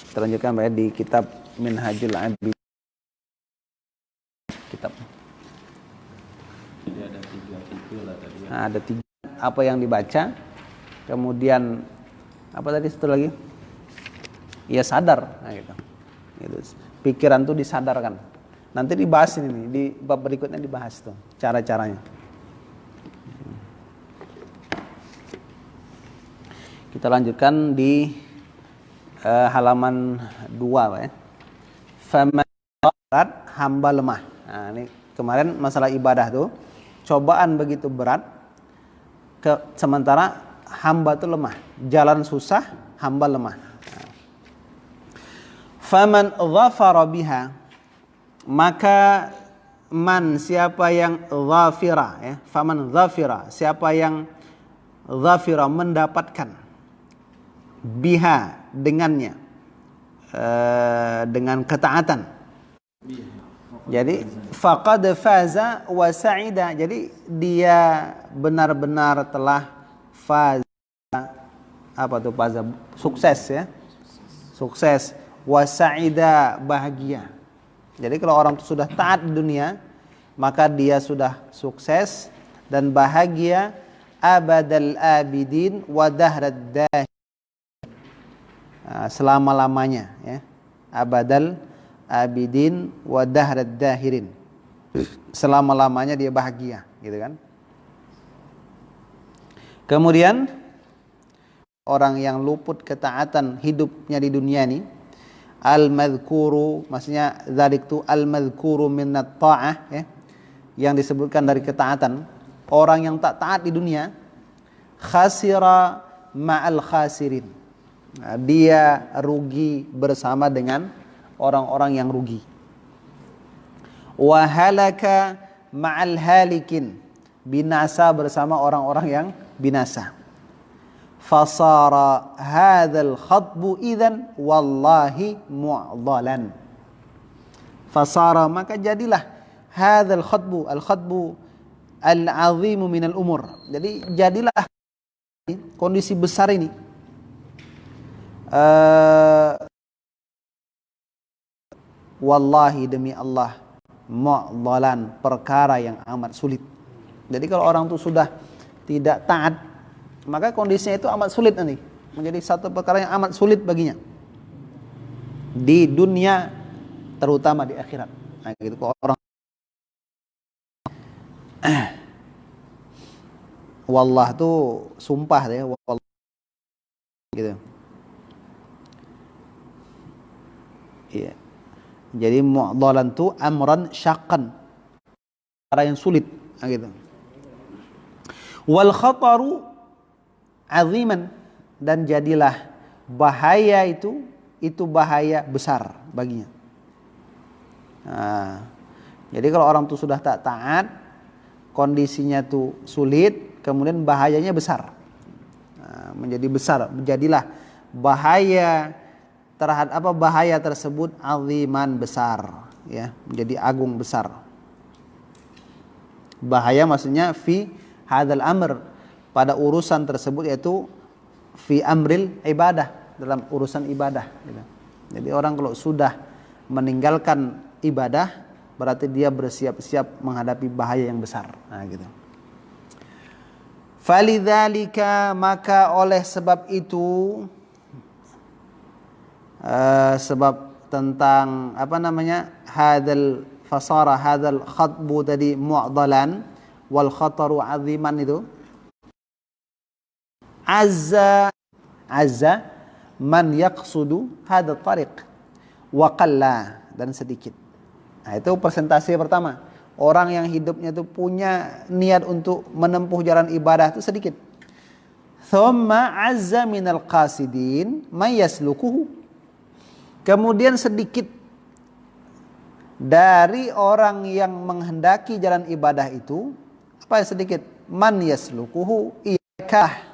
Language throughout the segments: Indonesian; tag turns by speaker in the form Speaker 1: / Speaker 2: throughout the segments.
Speaker 1: Kita lanjutkan Pak, di kitab Minhajul Abidin. Kitab.
Speaker 2: Jadi ada 3 fikih lah tadi.
Speaker 1: Nah, ada 3 apa yang dibaca. Kemudian apa tadi satu lagi? Ya sadar. Nah, gitu. Pikiran tuh disadarkan. Nanti dibahas ini di bab berikutnya, dibahas tuh cara-caranya. Kita lanjutkan di halaman 2 Pak ya. Faman berat, hamba lemah. Nah, ini kemarin masalah ibadah tuh cobaan begitu berat, sementara hamba tuh lemah. Jalan susah, hamba lemah. Faman dhafara biha, maka siapa yang dhafira ya, faman dhafira, siapa yang dhafira mendapatkan biha dengannya, dengan ketaatan. Jadi faqad faza wa sa'ida, jadi dia benar-benar telah faza, apa tuh faza, sukses ya, sukses, wa sa'ida, bahagia. Jadi kalau orang itu sudah taat di dunia, maka dia sudah sukses dan bahagia abadal abidin wa dahrad dahir, selama-lamanya ya. Abadal abidin wa dahrad dahirin, selama-lamanya dia bahagia, gitu kan. Kemudian orang yang luput ketaatan hidupnya di dunia ini, al-madhkuru, maksudnya dzalik tu al-madhkuru minat ta'ah ya, yang disebutkan dari ketaatan. Orang yang tak taat di dunia, khasira ma'al khasirin, nah, dia rugi bersama dengan orang-orang yang rugi. Wa halaka ma'al halikin, binasa bersama orang-orang yang binasa. Fasara hadzal khatbu idzan wallahi mu'dhalan. Fasara, maka jadilah hadzal khatbu, al khatbu al azimu minal umur, jadi jadilah kondisi besar ini wallahi, demi Allah, mu'dhalan, perkara yang amat sulit. Jadi kalau orang itu sudah tidak taat, maka kondisinya itu amat sulit nanti, menjadi satu perkara yang amat sulit baginya di dunia, terutama di akhirat. Nah, gitu. Kalau orang wallah tuh sumpah ya, wallah, gitu. Iya. Jadi mu'dhalan tuh amran syaqqan, perkara yang sulit, nah, gitu. Wal khataru aziman, dan jadilah bahaya itu bahaya besar baginya. Nah, jadi kalau orang itu sudah tak taat, kondisinya tuh sulit, kemudian bahayanya besar. Nah, menjadi besar, menjadilah bahaya terhadap apa, bahaya tersebut aziman, besar ya, menjadi agung besar. Bahaya maksudnya fi hadzal amr, pada urusan tersebut, yaitu fi amril ibadah, dalam urusan ibadah gitu. Jadi orang kalau sudah meninggalkan ibadah, berarti dia bersiap-siap menghadapi bahaya yang besar. Nah, gitu. Falidzalika, maka oleh sebab itu, sebab tentang apa namanya, hadzal fasara hadzal khatbu tadi mu'dhalan wal khataru aziman, itu azza man yaqsudu hadha tariq wa qalla, dan sedikit. Nah, itu presentasi pertama. Orang yang hidupnya itu punya niat untuk menempuh jalan ibadah itu sedikit. Thumma azza minal qasidin may yaslukuhu, kemudian sedikit dari orang yang menghendaki jalan ibadah itu. Apa yang sedikit? Man yaslukuhu, iyakah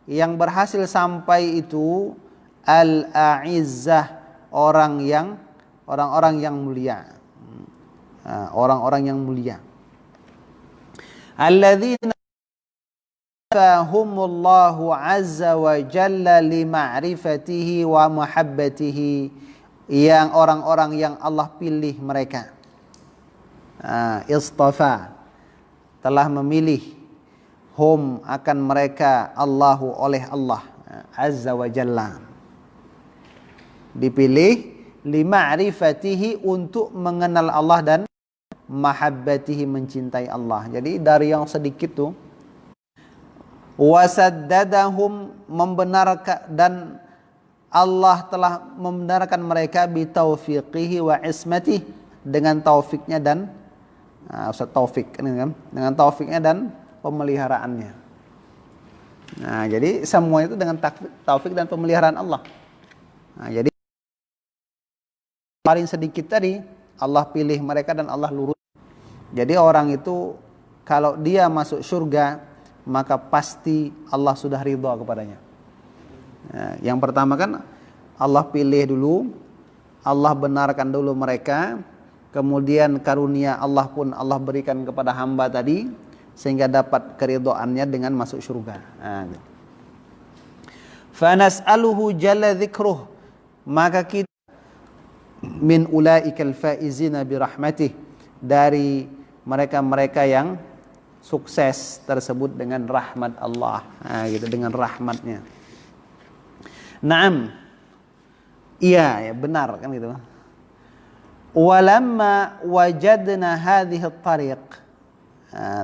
Speaker 1: yang berhasil sampai itu, al-a'izzah, orang-orang yang mulia, orang-orang yang mulia. Alladzina istafahumullahu azza wa jalla li ma'rifatihi wa mahabbatihi, yang orang-orang yang Allah pilih mereka. Istafa, telah memilih, hum akan mereka, Allahu oleh Allah azza wa jalla, dipilih li ma'rifatihi untuk mengenal Allah, dan mahabbatihi mencintai Allah. Jadi dari yang sedikit tuh, wasaddadahum membenarkan, dan Allah telah membenarkan mereka bi taufiqihi wa ismatihi, dengan taufiknya dan Ustaz taufik kan, dengan taufiknya dan pemeliharaannya. Nah, jadi semua itu dengan taufik dan pemeliharaan Allah. Nah, jadi paling sedikit tadi Allah pilih mereka dan Allah lurus. Jadi orang itu kalau dia masuk surga, maka pasti Allah sudah ridha kepadanya. Nah, yang pertama kan Allah pilih dulu, Allah benarkan dulu mereka, kemudian karunia Allah pun Allah berikan kepada hamba tadi, sehingga dapat keridhaannya dengan masuk surga. Nah, fanas'aluhu jalla dzikruh, maka kita min ulaikal faizina bi rahmatih, dari mereka-mereka yang sukses tersebut dengan rahmat Allah. Nah, gitu, dengan rahmatnya. Naam. Iya, ya benar kan gitu. Walamma wajadna hadhihi at-tariq,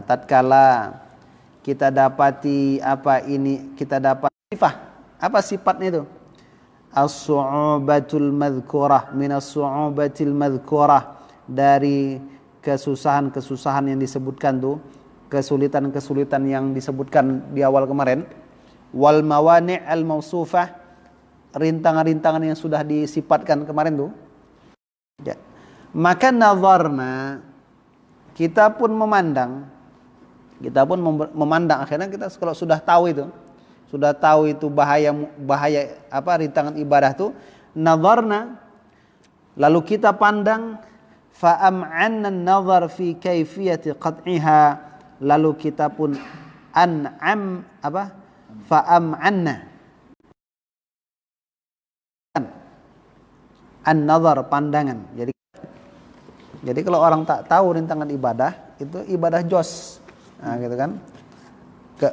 Speaker 1: tatkala kita dapati kita dapat sifat, apa sifatnya itu? As-su'ubatul madhkurah, min as-su'ubatil madhkurah, dari kesusahan-kesusahan yang disebutkan tuh, kesulitan-kesulitan yang disebutkan di awal kemarin, wal mawani' al-mausufah, rintangan-rintangan yang sudah disifatkan kemarin tuh. Ya. Maka nazarna, kita pun memandang, akhirnya kita kalau sudah tahu itu bahaya apa rintangan ibadah itu, nazarna, lalu kita pandang, fa am'anna an-nazar fi kaifiyati qat'iha, lalu kita pun fa am'anna an-nazar, pandangan. Jadi kalau orang tak tahu rintangan ibadah, itu ibadah jos. Nah, gitu kan.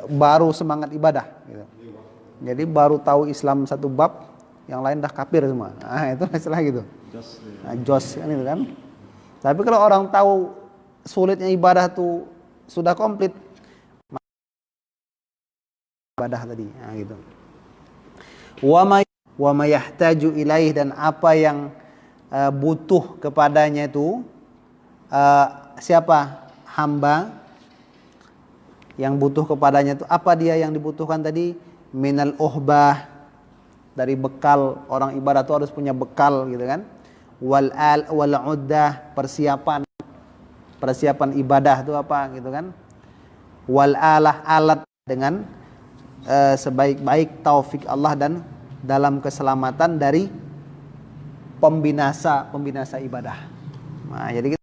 Speaker 1: Baru semangat ibadah gitu. Jadi baru tahu Islam satu bab, yang lain dah kafir semua. Nah, itu istilah gitu. Jos kan itu kan. Tapi kalau orang tahu sulitnya ibadah tuh sudah komplit, ibadah tadi. Nah, gitu. Wa ma yahtaju ilaih, dan apa yang butuh kepadanya itu siapa? Hamba yang butuh kepadanya itu, apa dia yang dibutuhkan tadi? Minal uhbah, dari bekal. Orang ibadah itu harus punya bekal gitu kan. Wal uddah, persiapan ibadah itu apa gitu kan. Wal alat, dengan sebaik-baik taufik Allah dan dalam keselamatan dari pembinasa ibadah. Nah, jadi